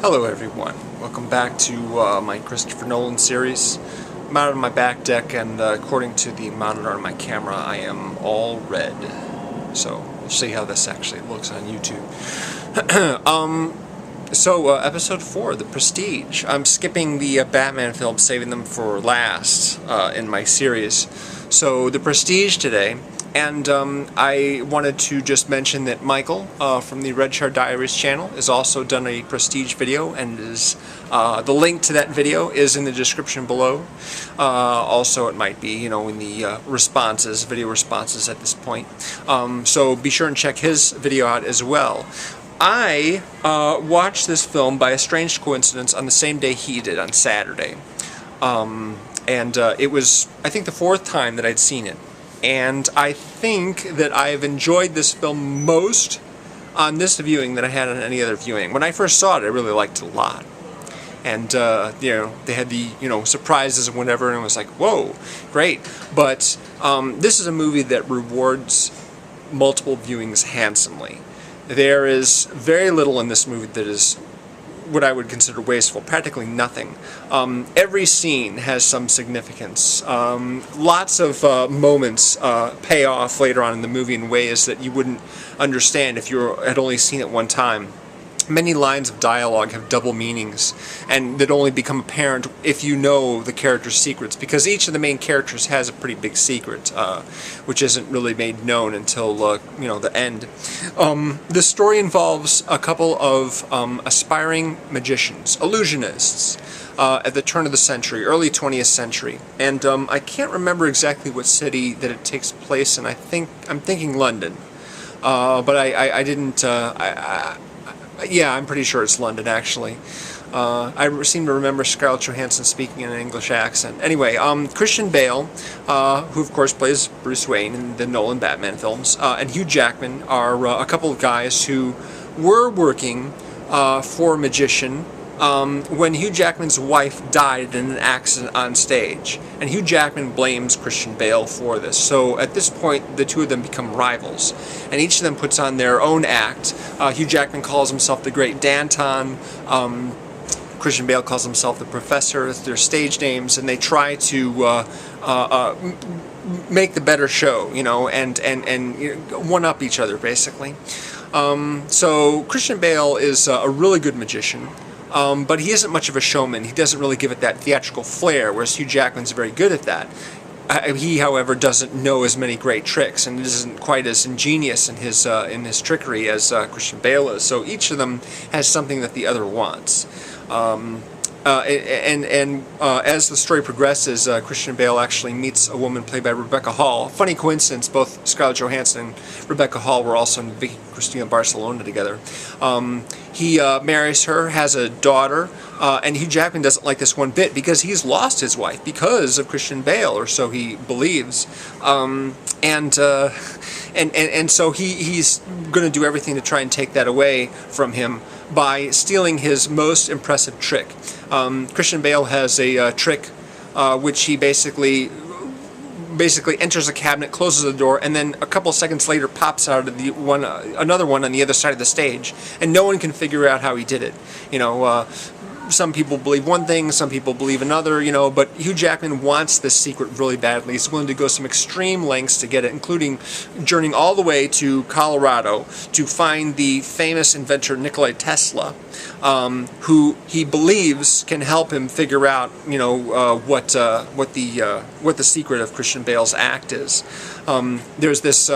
Hello everyone, welcome back to my Christopher Nolan series. I'm out on my back deck and according to the monitor on my camera I am all red. So, we'll see how this actually looks on YouTube. Episode 4, The Prestige. I'm skipping the Batman films, saving them for last in my series. So, The Prestige today. And I wanted to just mention that Michael from the Red Shard Diaries channel has also done a Prestige video, and the link to that video is in the description below. Also, it might be, in the responses, video responses at this point. So be sure and check his video out as well. I watched this film by a strange coincidence on the same day he did, on Saturday. It was, I think, the 4th time that I'd seen it. And I think that I have enjoyed this film most on this viewing than I had on any other viewing. When I first saw it, I really liked it a lot. And, they had the, surprises and whatever, and it was like, whoa, great. But this is a movie that rewards multiple viewings handsomely. There is very little in this movie that is what I would consider wasteful, practically nothing. Every scene has some significance. Lots of moments pay off later on in the movie in ways that you wouldn't understand if you had only seen it one time. Many lines of dialogue have double meanings, and that only become apparent if you know the character's secrets, because each of the main characters has a pretty big secret, which isn't really made known until, the end. The story involves a couple of aspiring magicians, illusionists, at the turn of the century, early 20th century, and I can't remember exactly what city that it takes place in. I'm thinking London, but I didn't. Yeah, I'm pretty sure it's London, actually. I seem to remember Scarlett Johanssen speaking in an English accent. Anyway, Christian Bale, who of course plays Bruce Wayne in the Nolan Batman films, and Hugh Jackman are a couple of guys who were working for a magician when Hugh Jackman's wife died in an accident on stage. And Hugh Jackman blames Christian Bale for this. So at this point, the two of them become rivals. And each of them puts on their own act. Hugh Jackman calls himself the Great Danton. Christian Bale calls himself the Professor. It's their stage names. And they try to make the better show, and one-up each other, basically. So Christian Bale is a really good magician. But he isn't much of a showman. He doesn't really give it that theatrical flair, whereas Hugh Jackman's very good at that. He, however, doesn't know as many great tricks and isn't quite as ingenious in his trickery as Christian Bale is. So each of them has something that the other wants. As the story progresses, Christian Bale actually meets a woman played by Rebecca Hall. Funny coincidence, both Scarlett Johanssen and Rebecca Hall were also in Vicky Cristina Barcelona together. He marries her, has a daughter, and Hugh Jackman doesn't like this one bit because he's lost his wife because of Christian Bale, or so he believes. And so he's going to do everything to try and take that away from him by stealing his most impressive trick. Christian Bale has a trick which he basically enters a cabinet, closes the door, and then a couple seconds later pops out of another one on the other side of the stage, and no one can figure out how he did it. Some people believe one thing, some people believe another, but Hugh Jackman wants this secret really badly. He's willing to go some extreme lengths to get it, including journeying all the way to Colorado to find the famous inventor Nikola Tesla, who he believes can help him figure out, what the secret of Christian Bale's act is. There's this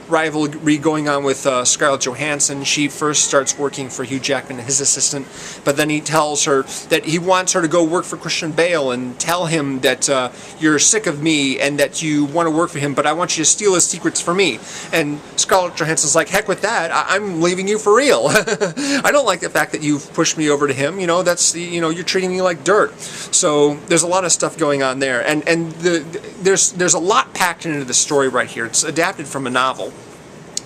rivalry going on with Scarlett Johansson. She first starts working for Hugh Jackman, his assistant, but then he tells her that he wants her to go work for Christian Bale and tell him that you're sick of me and that you want to work for him, but I want you to steal his secrets for me. And Scarlett Johansson's like, heck with that, I'm leaving you for real. I don't like the fact that you've pushed me over to him, you're treating me like dirt. So there's a lot of stuff going on there, and there's a lot packed into the story right here. It's adapted from a novel.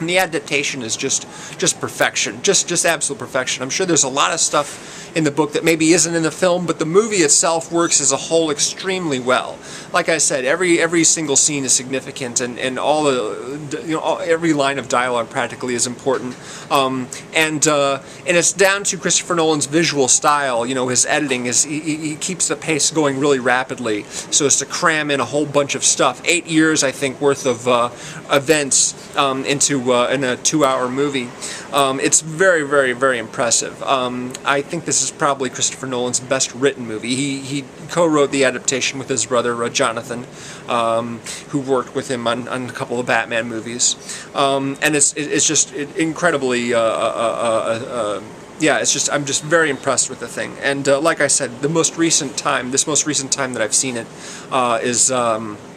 And the adaptation is just perfection, just absolute perfection. I'm sure there's a lot of stuff in the book that maybe isn't in the film, but the movie itself works as a whole extremely well. Like I said, every single scene is significant, and all the every line of dialogue practically is important. And it's down to Christopher Nolan's visual style. His editing is he keeps the pace going really rapidly, so as to cram in a whole bunch of stuff. 8 years, I think, worth of events into in a 2-hour movie. It's very, very, very impressive. I think this is probably Christopher Nolan's best written movie. He co-wrote the adaptation with his brother Jonathan, who worked with him on a couple of Batman movies, and it's just incredibly yeah, I'm just very impressed with the thing. And like I said, this most recent time that I've seen it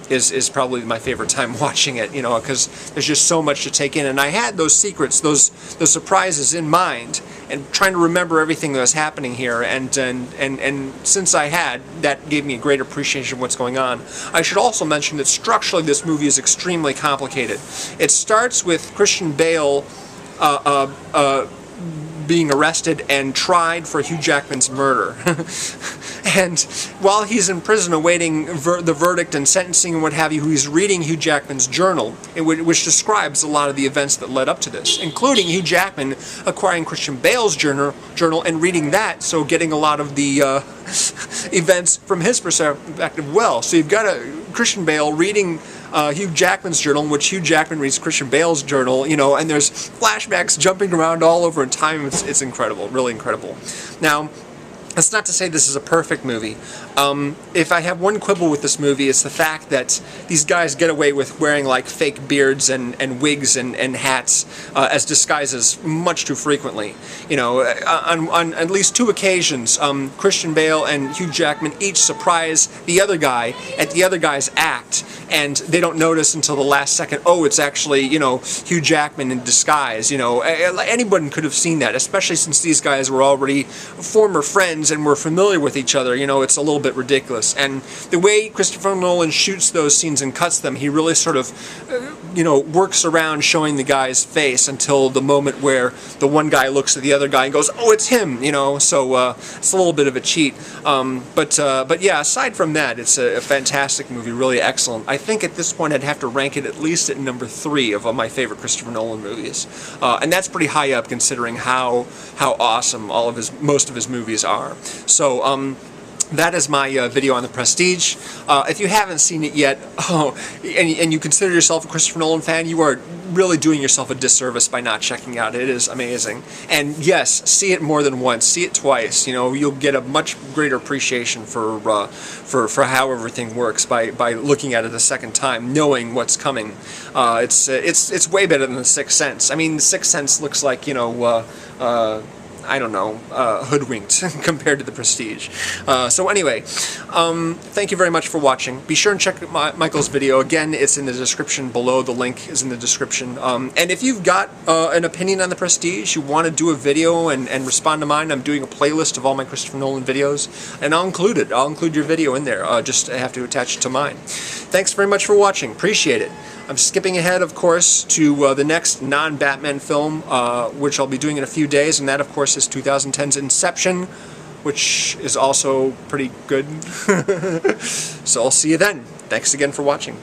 is probably my favorite time watching it, because there's just so much to take in. And I had those secrets, those surprises in mind, and trying to remember everything that was happening here. And since I had, that gave me a great appreciation of what's going on. I should also mention that structurally this movie is extremely complicated. It starts with Christian Bale being arrested and tried for Hugh Jackman's murder. And while he's in prison awaiting the verdict and sentencing and what have you, he's reading Hugh Jackman's journal, which describes a lot of the events that led up to this, including Hugh Jackman acquiring Christian Bale's journal and reading that, so getting a lot of the events from his perspective well. So you've got Christian Bale reading Hugh Jackman's journal, in which Hugh Jackman reads Christian Bale's journal, and there's flashbacks jumping around all over in time. It's incredible, really incredible. Now, that's not to say this is a perfect movie. If I have one quibble with this movie, it's the fact that these guys get away with wearing like fake beards and wigs and hats as disguises much too frequently. On at least 2 occasions, Christian Bale and Hugh Jackman each surprise the other guy at the other guy's act, and they don't notice until the last second, oh, it's actually, Hugh Jackman in disguise. Anyone could have seen that, especially since these guys were already former friends and were familiar with each other. It's a little bit ridiculous. And the way Christopher Nolan shoots those scenes and cuts them, he really sort of, works around showing the guy's face until the moment where the one guy looks at the other guy and goes, oh, it's him, so it's a little bit of a cheat. But yeah, aside from that, it's a fantastic movie, really excellent. I think at this point I'd have to rank it at least at number 3 of my favorite Christopher Nolan movies. And that's pretty high up considering how awesome most of his movies are. So, that is my video on The Prestige. If you haven't seen it yet, and you consider yourself a Christopher Nolan fan, you are really doing yourself a disservice by not checking it out. It is amazing. And yes, see it more than once. See it twice. You'll get a much greater appreciation for how everything works by looking at it a second time, knowing what's coming. It's way better than The Sixth Sense. I mean, The Sixth Sense looks like, I don't know, hoodwinked compared to The Prestige. So anyway, thank you very much for watching. Be sure and check Michael's video. Again, it's in the description below. The link is in the description. And if you've got an opinion on The Prestige, you want to do a video and respond to mine, I'm doing a playlist of all my Christopher Nolan videos, and I'll include it. I'll include your video in there. Just have to attach it to mine. Thanks very much for watching. Appreciate it. I'm skipping ahead, of course, to the next non-Batman film, which I'll be doing in a few days, and that, of course, is 2010's Inception, which is also pretty good. So I'll see you then. Thanks again for watching. Bye.